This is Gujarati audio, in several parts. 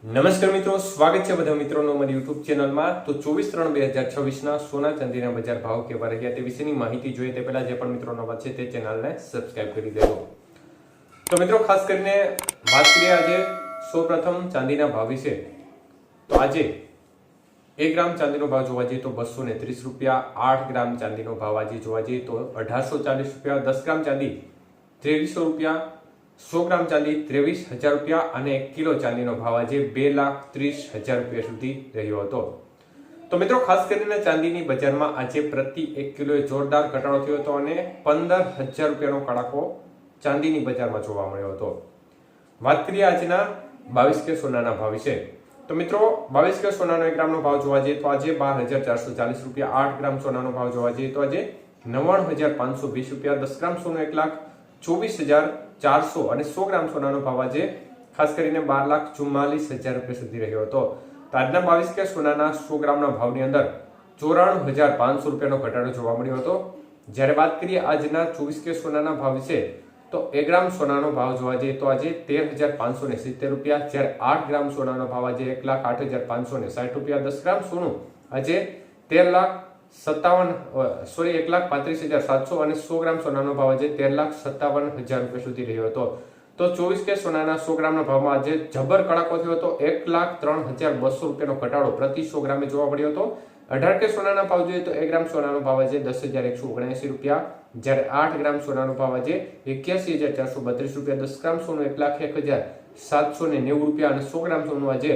નમસ્કાર મિત્રો, સ્વાગત છે બધા મિત્રોનો મારી યુટ્યુબ ચેનલમાં। તો 24/3/2026 ના સોના ચાંદીના બજાર ભાવ કેવા રહ્યા તે વિશેની માહિતી જોઈએ તે પહેલા જે પણ મિત્રો નવા છે તે ચેનલને સબસ્ક્રાઇબ કરી દેજો। તો મિત્રો ખાસ કરીને વાત કરીએ આજે સૌપ્રથમ ચાંદીના ભાવ વિશે। તો આજે 1 ગ્રામ ચાંદીનો ભાવ જોવા જઈએ તો 230 રૂપિયા, 8 ગ્રામ ચાંદીનો ભાવ આજે જોવા જઈએ તો 1840 રૂપિયા, 10 ગ્રામ ચાંદી 2300 રૂપિયા, 100 ગ્રામ ચાંદી 23,000 રૂપિયા અને 1 કિલો ચાંદીનો ભાવ આજે 2,30,000 રૂપિયા સુધી રહ્યો હતો। તો મિત્રો ખાસ કરીને ચાંદીની બજારમાં આજે પ્રતિ 1 કિલોએ જોરદાર ઘટાડો થયો હતો અને 15,000 રૂપિયાનો કડાકો ચાંદીની બજારમાં જોવા મળ્યો હતો। વાત કરીએ આજના 22 કે સોનાના ભાવ વિશે। તો મિત્રો 22 કે સોનાનો 1 ગ્રામનો ભાવ જોવા જઈએ તો આજે 12,440 રૂપિયા, 8 ગ્રામ સોનાનો ભાવ જોવા જઈએ તો આજે 99,520 રૂપિયા, 10 ગ્રામ સોનું 1,24,400 અને 100 ગ્રામ સોનાનો ભાવ આજે ખાસ કરીને 12,44,000 રૂપિયા સુધી રહ્યો હતો। તો આજના 22 કે સોનાના 100 ગ્રામના ભાવની અંદર 94,500 રૂપિયાનો ઘટાડો જોવા મળ્યો હતો। જ્યારે વાત કરીએ આજના 24 કે સોનાના ભાવ વિશે તો 1 ગ્રામ સોનાનો ભાવ જોવા જઈએ તો આજે 13,570 રૂપિયા, જ્યારે 8 ગ્રામ સોનાનો ભાવ આજે 1,08,560 રૂપિયા, 10 ગ્રામ સોનું આજે 1,35,700 અને 100 ગ્રામ સોનાનો ભાવ આજે 13,57,000 રૂપિયા સુધી રહ્યો હતો। તો 24 કે સોનાના 100 ગ્રામના ભાવમાં આજે જબર કડાકો થયો હતો। 1,03,200 રૂપિયાનો ઘટાડો પ્રતિ 100 ગ્રામે જોવા મળ્યો હતો। 18 કે સોનાના ભાવ જોઈએ તો 1 ગ્રામ સોનાનો ભાવ આજે 10,179 રૂપિયા, જ્યારે 8 ગ્રામ સોનાનો ભાવ આજે 81,432 રૂપિયા, 10 ગ્રામ સોનું 1,01,790 રૂપિયા અને 100 ગ્રામ સોનું આજે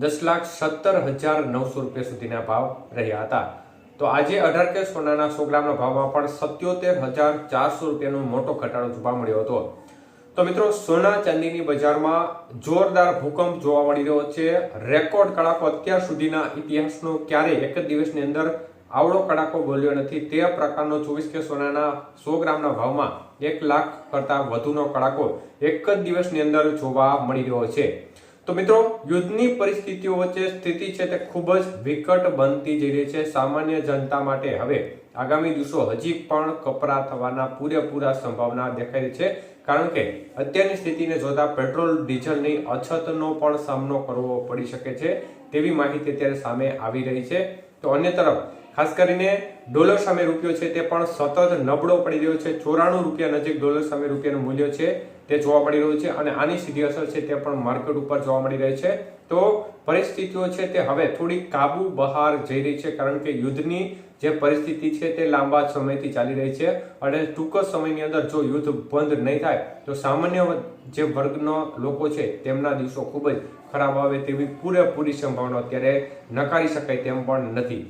10,17,900 રૂપિયા સુધીના ભાવ રહ્યા હતા। તો આજે 18 કે સોનાના 100 ગ્રામના ભાવમાં પણ 77,400 રૂપિયાનો મોટો ઘટાડો જોવા મળ્યો હતો। તો મિત્રો સોના ચાંદીની બજારમાં જોરદાર ભૂકંપ જોવા મળી રહ્યો છે। રેકોર્ડ કડાકો અત્યાર સુધીના ઇતિહાસનો ક્યારેય એક જ દિવસની અંદર આવડો કડાકો બોલ્યો નથી તે પ્રકારનો 24 કે સોનાના 100 ગ્રામના ભાવમાં 1 લાખ કરતા વધુનો કડાકો એક જ દિવસની અંદર જોવા મળી રહ્યો છે। તો મિત્રો યુદ્ધની પરિસ્થિતિઓ વચ્ચે સ્થિતિ છે તે ખૂબ જ વિકટ બનતી જઈ રહી છે। સામાન્ય જનતા માટે હવે આગામી દિવસો હજી પણ કપરા થવાના પૂરેપૂરા સંભાવના દેખાઈ રહી છે, કારણ કે અત્યારની સ્થિતિને જોતા પેટ્રોલ ડીઝલની અછતનો પણ સામનો કરવો પડી શકે છે તેવી માહિતી અત્યારે સામે આવી રહી છે। તો અન્ય તરફ ખાસ કરીને ડોલર સામે રૂપિયો છે તે પણ સતત નબળો પડી રહ્યો છે। 94 રૂપિયા નજીક ડોલર સામે રૂપિયાનું મૂલ્ય છે તે જોવા મળી રહ્યું છે અને આની સીધી અસર છે તે પણ માર્કેટ ઉપર જોવા મળી રહી છે। તો પરિસ્થિતિઓ છે તે હવે થોડી કાબુ બહાર જઈ રહી છે, કારણ કે યુદ્ધની જે પરિસ્થિતિ છે તે લાંબા સમયથી ચાલી રહી છે અને ટૂંક સમયની અંદર જો યુદ્ધ બંધ નહીં થાય તો સામાન્ય જે વર્ગના લોકો છે તેમના દિવસો ખૂબ જ ખરાબ આવે તેવી પૂરેપૂરી સંભાવના અત્યારે નકારી શકાય તેમ પણ નથી।